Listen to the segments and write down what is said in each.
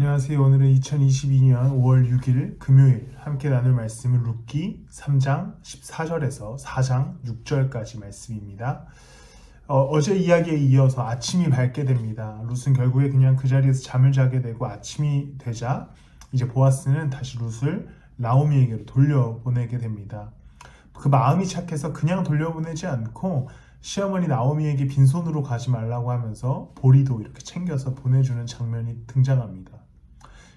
안녕하세요. 오늘은 2022년 5월 6일 금요일 함께 나눌 말씀은 룻기 3장 14절에서 4장 6절까지 말씀입니다. 어제 이야기에 이어서 아침이 밝게 됩니다. 룻은 결국에 그냥 그 자리에서 잠을 자게 되고 아침이 되자 이제 보아스는 다시 룻을 나오미에게로 돌려보내게 됩니다. 그 마음이 착해서 그냥 돌려보내지 않고 시어머니 나오미에게 빈손으로 가지 말라고 하면서 보리도 이렇게 챙겨서 보내주는 장면이 등장합니다.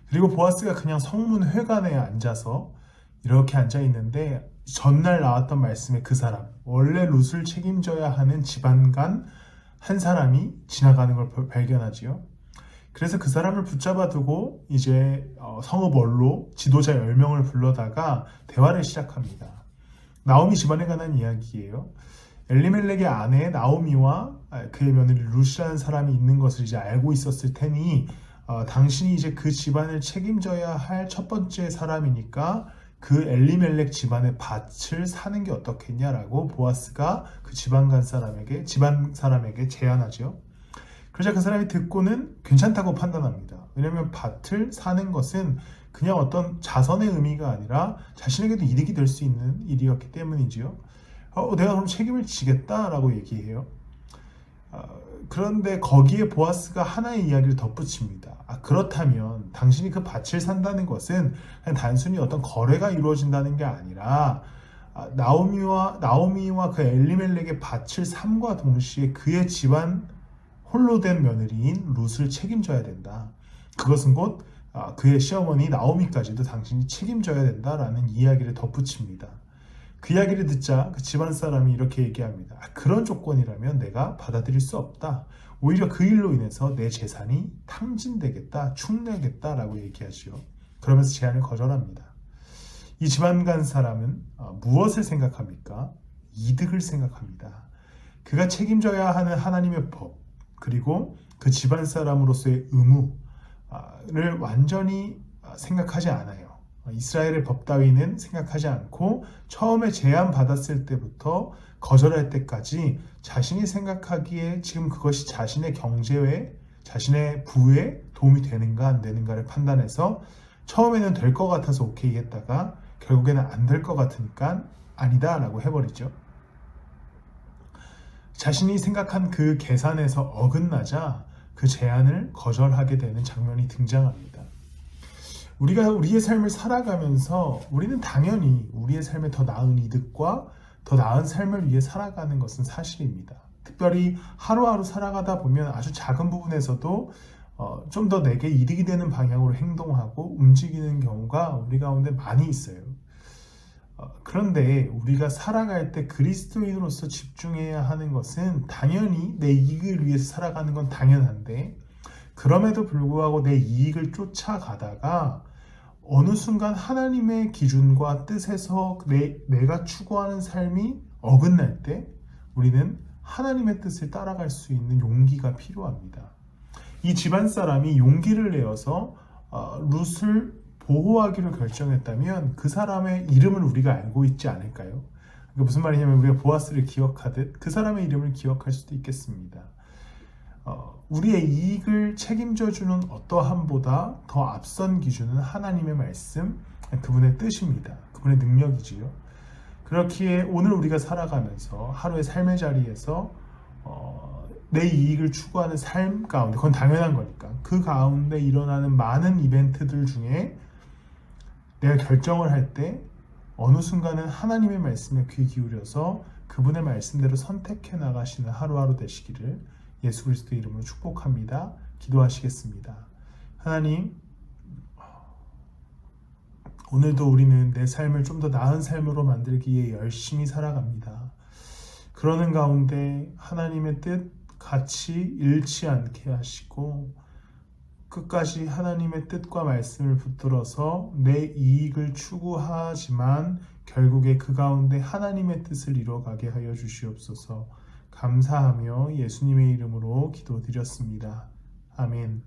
그리고 보아스가 그냥 성문회관에 앉아서 이렇게 앉아 있는데 전날 나왔던 말씀에 그 사람, 원래 룻을 책임져야 하는 지방간 한 사람이 지나가는 걸 발견하지요. 그래서 그 사람을 붙잡아 두고 이제 성읍 원로 지도자 10명을 불러다가 대화를 시작합니다. 나오미 집안에 관한 이야기예요. 엘리멜렉의 아내 나오미와 그의 며느리 룻이라는 사람이 있는 것을 이제 알고 있었을 테니 당신이 이제 그 집안을 책임져야 할 첫 번째 사람이니까 그 엘리멜렉 집안의 밭을 사는 게 어떻겠냐라고 보아스가 그 집안 사람에게 제안하죠. 그러자 그 사람이 듣고는 괜찮다고 판단합니다. 왜냐하면 밭을 사는 것은 그냥 어떤 자선의 의미가 아니라 자신에게도 이득이 될 수 있는 일이었기 때문이지요. 내가 그럼 책임을 지겠다라고 얘기해요. 그런데 거기에 보아스가 하나의 이야기를 덧붙입니다. 그렇다면 당신이 그 밭을 산다는 것은 그냥 단순히 어떤 거래가 이루어진다는 게 아니라 나오미와 그 엘리멜렉의 밭을 삼과 동시에 그의 집안 홀로 된 며느리인 룻을 책임져야 된다. 그것은 곧 그의 시어머니 나오미까지도 당신이 책임져야 된다라는 이야기를 덧붙입니다. 그 이야기를 듣자 그 집안 사람이 이렇게 얘기합니다. 그런 조건이라면 내가 받아들일 수 없다. 오히려 그 일로 인해서 내 재산이 탕진되겠다, 축내겠다라고 얘기하지요. 그러면서 제안을 거절합니다. 이 집안 간 사람은 무엇을 생각합니까? 이득을 생각합니다. 그가 책임져야 하는 하나님의 법, 그리고 그 집안 사람으로서의 의무를 완전히 생각하지 않아요. 이스라엘의 법 따위는 생각하지 않고 처음에 제안받았을 때부터 거절할 때까지 자신이 생각하기에 지금 그것이 자신의 경제에, 자신의 부에 도움이 되는가 안 되는가를 판단해서 처음에는 될 것 같아서 오케이 했다가 결국에는 안 될 것 같으니까 아니다 라고 해버리죠. 자신이 생각한 그 계산에서 어긋나자 그 제안을 거절하게 되는 장면이 등장합니다. 우리가 우리의 삶을 살아가면서 우리는 당연히 우리의 삶에 더 나은 이득과 더 나은 삶을 위해 살아가는 것은 사실입니다. 특별히 하루하루 살아가다 보면 아주 작은 부분에서도 좀 더 내게 이득이 되는 방향으로 행동하고 움직이는 경우가 우리 가운데 많이 있어요. 그런데 우리가 살아갈 때 그리스도인으로서 집중해야 하는 것은 당연히 내 이익을 위해서 살아가는 건 당연한데 그럼에도 불구하고 내 이익을 쫓아가다가 어느 순간 하나님의 기준과 뜻에서 내가 추구하는 삶이 어긋날 때 우리는 하나님의 뜻을 따라갈 수 있는 용기가 필요합니다. 이 집안 사람이 용기를 내어서 룻을 보호하기로 결정했다면 그 사람의 이름을 우리가 알고 있지 않을까요? 그게 무슨 말이냐면 우리가 보아스를 기억하듯 그 사람의 이름을 기억할 수도 있겠습니다. 우리의 이익을 책임져주는 어떠함보다 더 앞선 기준은 하나님의 말씀, 그분의 뜻입니다. 그분의 능력이지요. 그렇기에 오늘 우리가 살아가면서 하루의 삶의 자리에서 내 이익을 추구하는 삶 가운데, 그건 당연한 거니까 그 가운데 일어나는 많은 이벤트들 중에 내가 결정을 할 때 어느 순간은 하나님의 말씀에 귀 기울여서 그분의 말씀대로 선택해 나가시는 하루하루 되시기를 예수 그리스도의 이름으로 축복합니다. 기도하시겠습니다. 하나님, 오늘도 우리는 내 삶을 좀 더 나은 삶으로 만들기 위해 열심히 살아갑니다. 그러는 가운데 하나님의 뜻 같이 잃지 않게 하시고 끝까지 하나님의 뜻과 말씀을 붙들어서 내 이익을 추구하지만 결국에 그 가운데 하나님의 뜻을 이뤄가게 하여 주시옵소서. 감사하며 예수님의 이름으로 기도드렸습니다. 아멘.